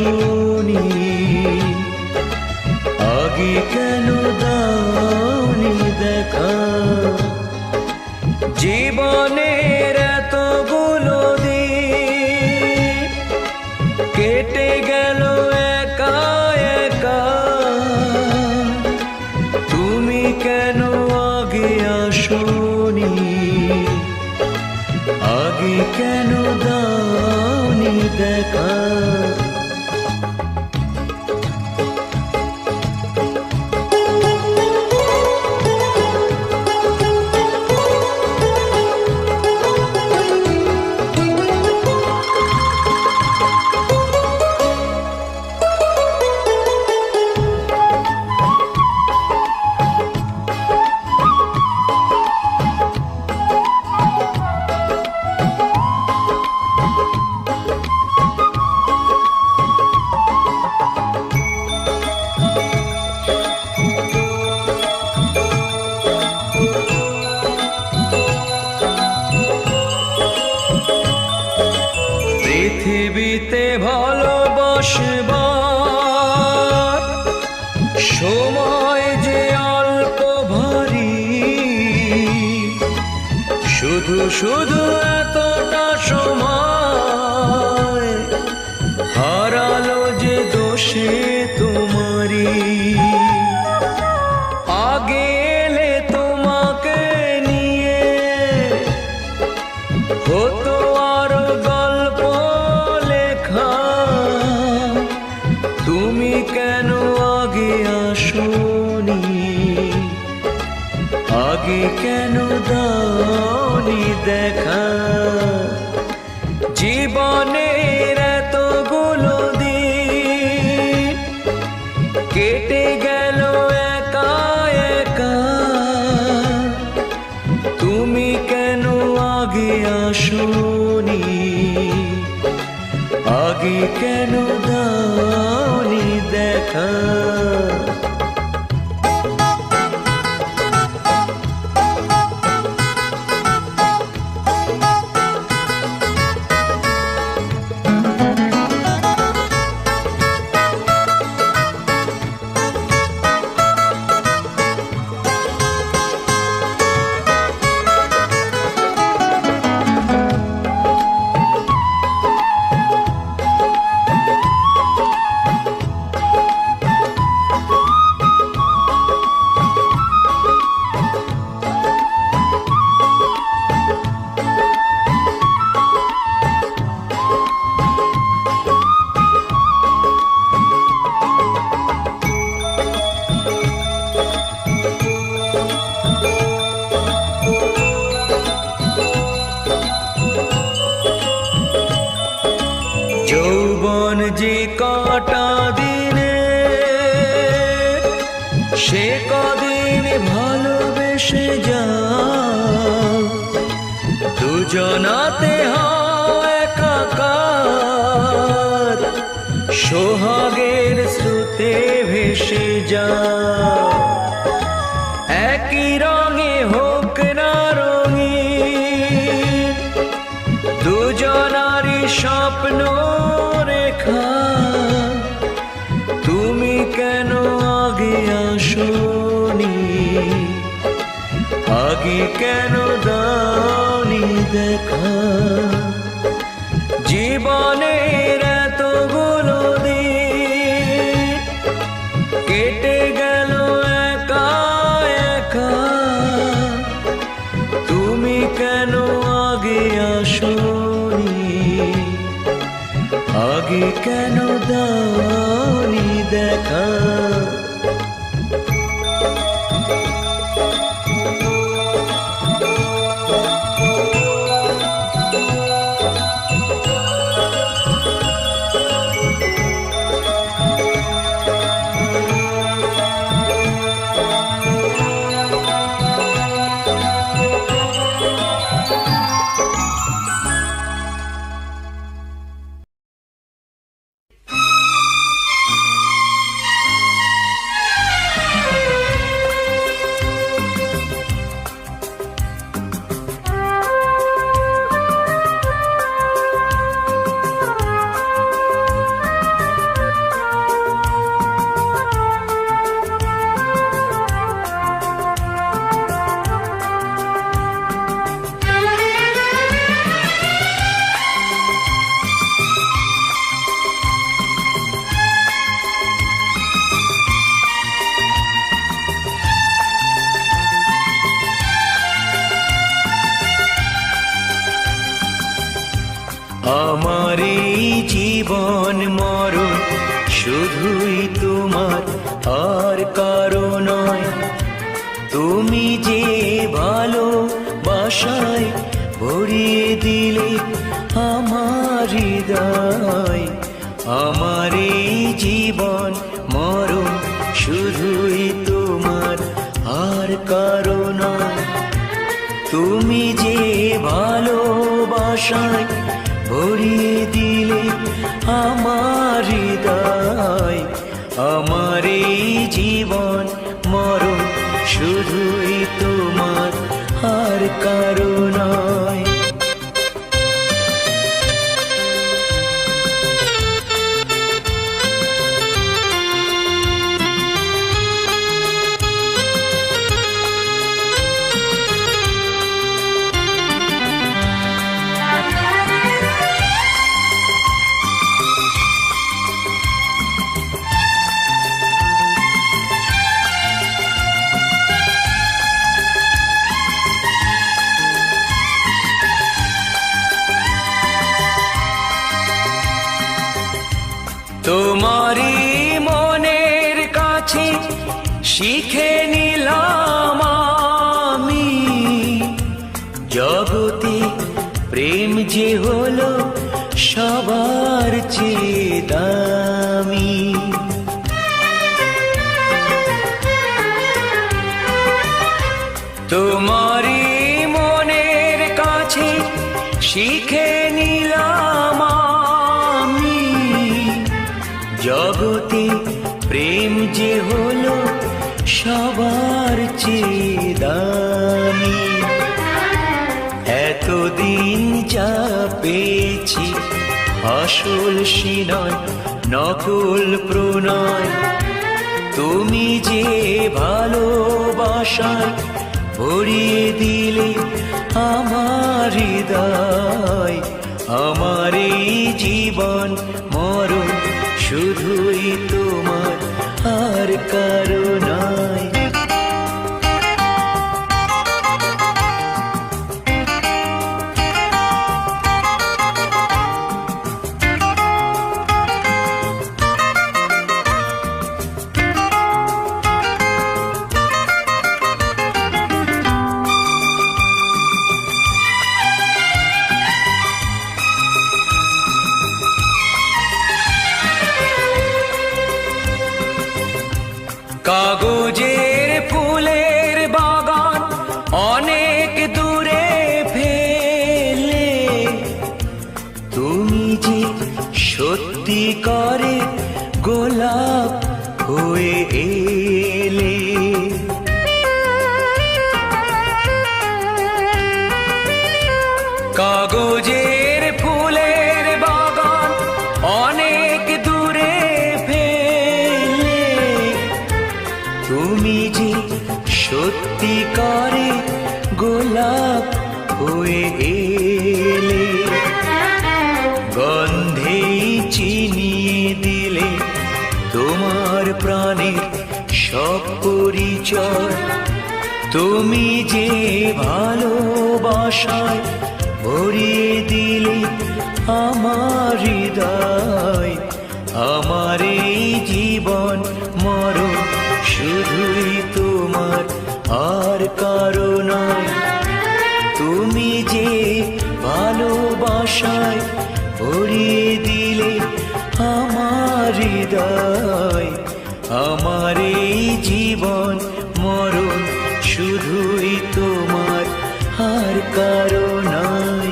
আসনি, আগে কেন দাওনি দেখা। জীবনের এতগুলো দিন কেটে গেল একা একা, তুমি কেন আগে আসনি, আগে কেন দাওনি দেখা। পৃথিবীতে ভালোবাসবার সময় যে অল্প ভারী, শুধু শুধু এতটা সময় হারালো যে দোষে তোমারি। আগে এলে তোমাকে নিয়ে হতো আরো গল্প লেখা, তুমি কেন আগে আসনি, আগে কেন দাওনি দেখা। জীবনের এতগুলো দিন কেটে গেল একা একা, তুমি কেন আগে আসনি, আগে কেন দাওনি দেখা। যৌবন যে কটা দিনে, সে কদিন ভালোবেসে যাও, দুজনাতে হয় একাকার, সোহাগের স্রোতে ভেসে যাও। একই রঙে হোক না রঙিন, দুজনারই স্বপ্ন রেখা, তুমি কেন আগে আসনি, আগে কেন দাওনি দেখা। জীবনের এতগুলো দিন কেটে গেল একা একা, তুমি কেন আগে আসনি, আগে কেন দাওনি দেখা। আমার এই জীবন মরণ শুধুই তোমার, আর কারো নয়। তুমি যে ভালোবাসায় ভরিয়ে দিলে আমার হৃদয়, আমার এই জীবন মরণ শুধুই তোমার, আর কারো নয়। তুমি যে ভালোবাসায় ভরিয়ে দিলে আমার হৃদয়, আমার এই জীবন মরণ শুধুই তোমার, আর কারো নয়। তোমারই মনের কাছে শিখে নিলাম আমি, জগতে প্রেম যে হলো সবার চেয়ে দামি। তোমারই মনের কাছে শিখে নিলাম আমি, জগতে প্রেম যে হলো সবার চেয়ে দামি। এতদিন যা পেয়েছি আসল সে নয়, নকল প্রণয়। তুমি যে ভালোবাসায় ভরিয়ে দিলে আমার হৃদয়, আমার এই জীবন মরণ শুধুই তোমার, আর কারো নয়। কাগজের ফুলের বাগান অনেক দূরে ফেলে, তুমি যে সত্যি করে গোলাপ হয়ে এলে। কাগজের ফুলের বাগান অনেক দূরে ফেলে, তুমি যে সত্যি করে গোলাপ হয়ে এলে। গন্ধে চিনিয়ে দিলে তোমার প্রাণের সব পরিচয়। তুমি যে ভালোবাসায় ভরিয়ে দিলে আমার হৃদয়, আমার এই জীবন মরণ শুধুই তোমার, আর কারো নয়। তুমি যে ভালোবাসায় ভরিয়ে দিলে আমার হৃদয়, আমার এই জীবন মরণ শুধুই তোমার, আর কারো নয়।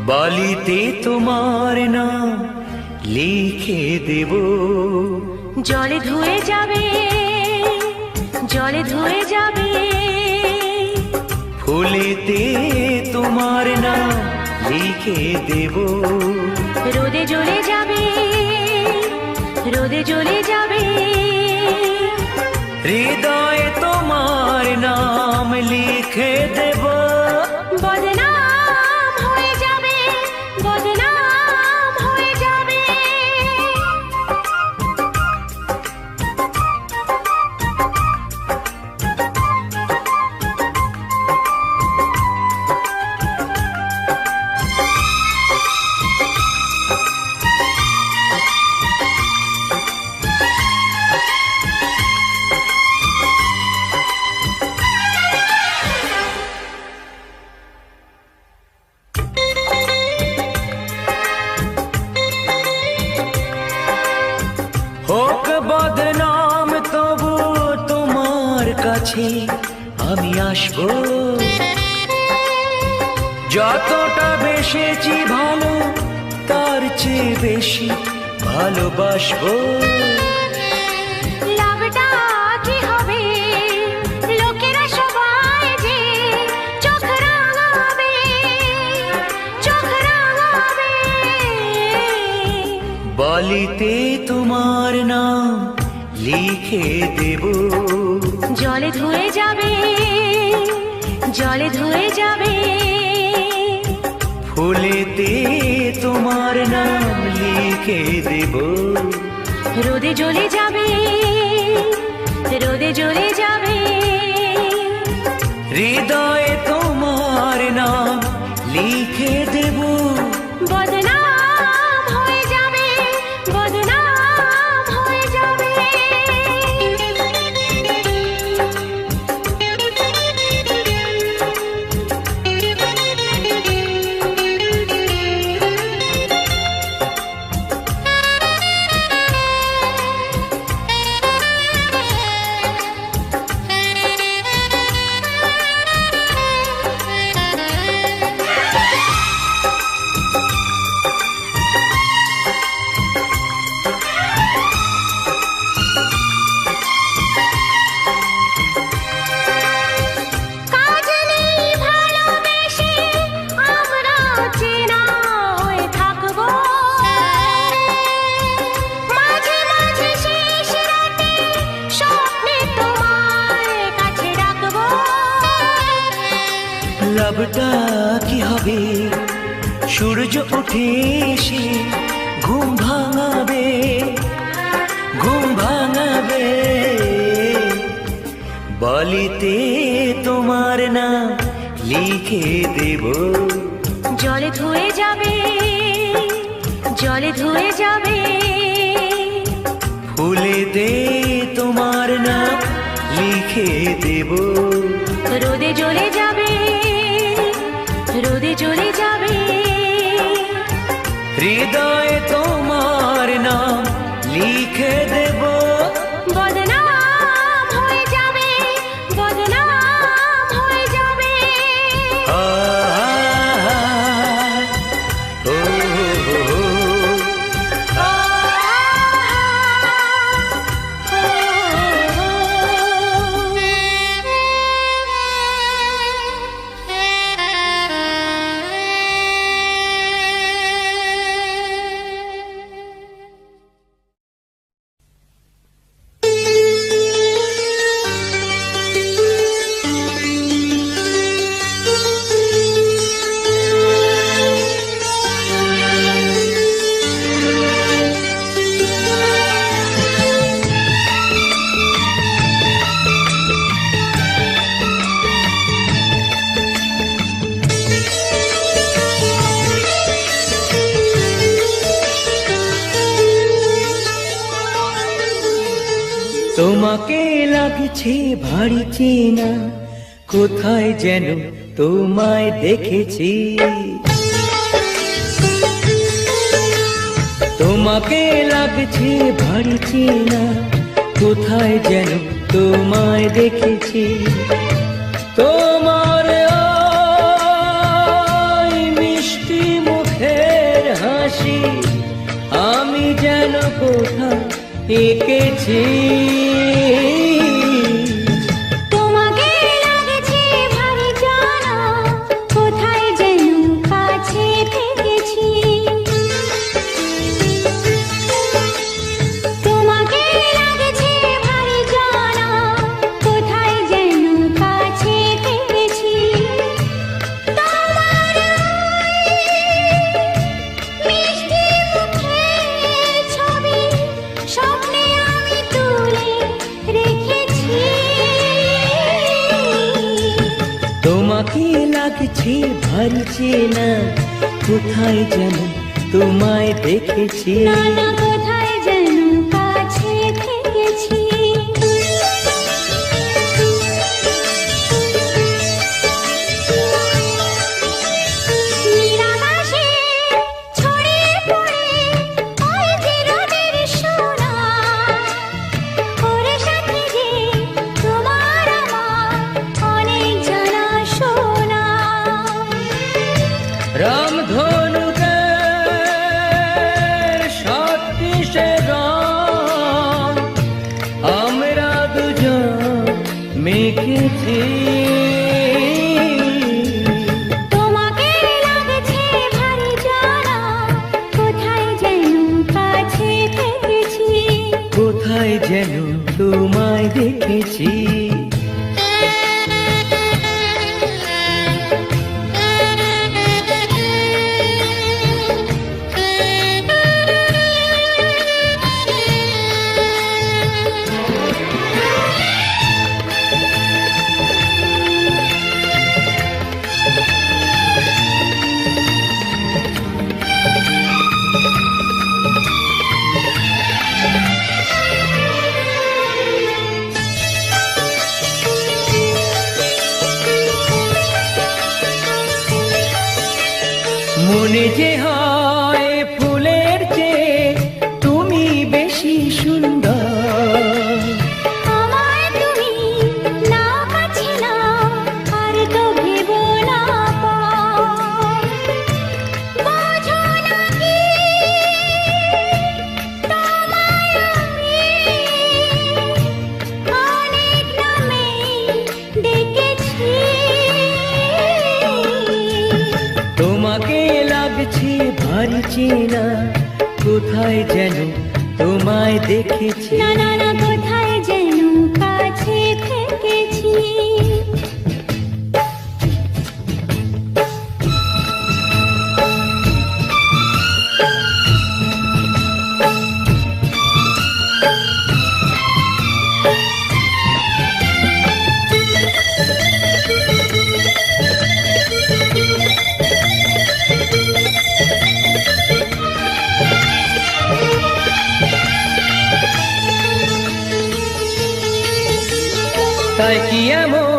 বালিতে তোমার নাম লিখে দেব। জলে ধুয়ে যাবে, জলে ধুয়ে যাবে, ফুলেতে তোমার নাম লিখে দেব। রোদে জ্বলে যাবে, রোদে জ্বলে যাবে, হৃদয়ে তোমার নাম লিখে দেব। বদনাম হয়ে যাবে, বদনাম হয়ে যাবে। হোক বদনাম তবু তোমার কাছে আমি আসবো। যতটা বেসেছি ভালো তার চেয়ে বেশি ভালোবাসবো। লাভটা কি হবে, লোকেরা সবাই যে চোখ রাঙাবে, চোখ রাঙাবে। বালিতে তোমার নাম লিখে দেব। জলে ধুয়ে যাবে, জলে ধুয়ে যাবে, ফুলেতে তোমার নাম লিখে দেব। রোদে জ্বলে যাবে, রোদে জ্বলে যাবে, হৃদয়ে তোমার নাম লিখে দেব। বদনাম হয়ে যাবে, বদনাম হয়ে যাবে। কাজ নেই ভালোবেসে আমরা চেনা হয়ে থাকবো, মাঝে মাঝে শেষ রাতে স্বপ্নে তোমার কাছে রাখবো। লাভটা কি হবে, সূর্য উঠে এসে ঘুম ভাঙাবে, ঘুম ভাঙাবে। বালিতে তোমার নাম লিখে দেব। জলে ধুয়ে যাবে, জলে ধুয়ে যাবে, ফুলেতে তোমার নাম লিখে দেব। রোদে জ্বলে যাবে, রোদে জ্বলে যাবে, হৃদয়ে তোমার নাম লিখে দেব। বদনাম হয়ে যাবে, বদনাম হয়ে যাবে। আ, ও, আ, তোমাকে লাগছে ভারী চেনা, কোথায় যেন তোমায় দেখেছি। তোমাকে লাগছে ভারী চেনা, কোথায় যেন তোমায় দেখেছি। তোমার ওই মিষ্টি মুখ হাসি আমি যেন কোথায় এঁকেছি। তোমাকে লাগছে ভারী জানা, কোথায় যেন কাছে থেকেছি। তোমাকে লাগছে ভারী জানা, কোথায় যেন কাছে থেকেছি। তোমার মিষ্টি মুখের ছবি স্বপ্নে আমি তুলে রেখেছি। তোমাকে লাগছে ভারী চেনা, কোথায় যেন তোমায় দেখেছি। না না কোথায় যেন কাছে থেকেছি। নিরাকাশে ছড়িয়ে পড়ে ওই যে রোদের সোনা, ওর সাথে যে তোমার আমার অনেক জানাশোনা। রামধনুকের সদৃশে রং আমরা দুজন মেখেছি। তোমাকে লাগছে ভারী জানা, কোথায় যেন কাছে থেকেছি। কোথায় যেন তোমায় দেখেছি। মনে যে হয় ফুলের চেয়ে তুমি বেশি সুন্দর। আমায় তুমি নাও কাছে নাও, আর তো ভেবো না পর। বোঝো না কি তোমায় আমি অনেক নামে ডেকেছি। তোমাকে লাগছে ভারী চেনা, কোথায় যেন তোমায় দেখেছি। না না না কোথায় যেন কাছে থেকেছি। তাই কি এমন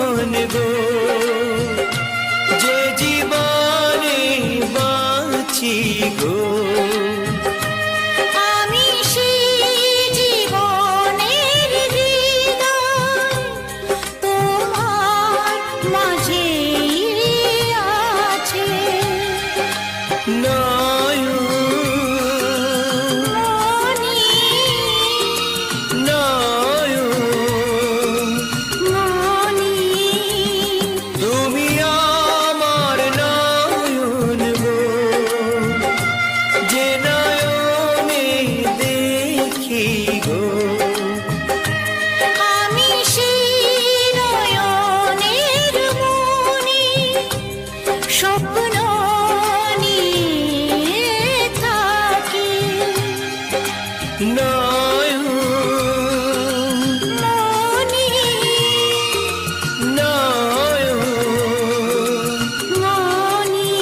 জীবন গো, যে জীবনে বাঁচি গো। আমি সেই জীবনের হৃদয় তোমার মাঝেই আছে। নয়ন মনি নয়ন মনি তুমি আমার নয়ন গো, যে নয়নে দেখি গো। আমি সেই নয়নের মনি স্বপ্ন নিয়ে থাকি। নয়ন মনি নয়ন মনি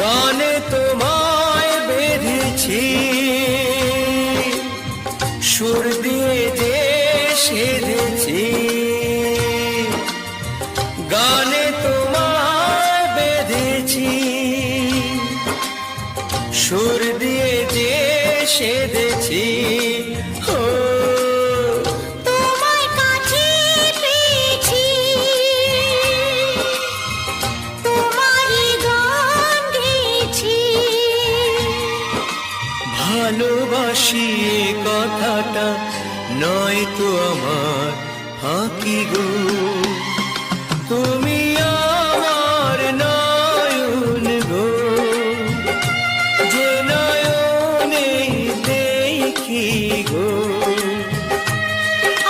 গানে তোমায় বেঁধেছি, সুর দিয়ে যে সেধেছি। গানে তোমায় বেঁধেছি, সুর দিয়ে যে সেধেছি। ও তোমায় কাছে পেয়েছি, তোমারই গান গেয়েছি। ভালোবাসি এ কথাটা নয় তো আমার ফাঁকি গো, তুমি আমার নয়ন গো, যে নয়নে দেখি গো।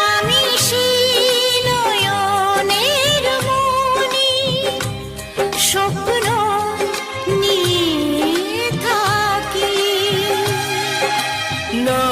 আমি সেই নয়নের মনি স্বপ্ন নিয়ে থাকি। না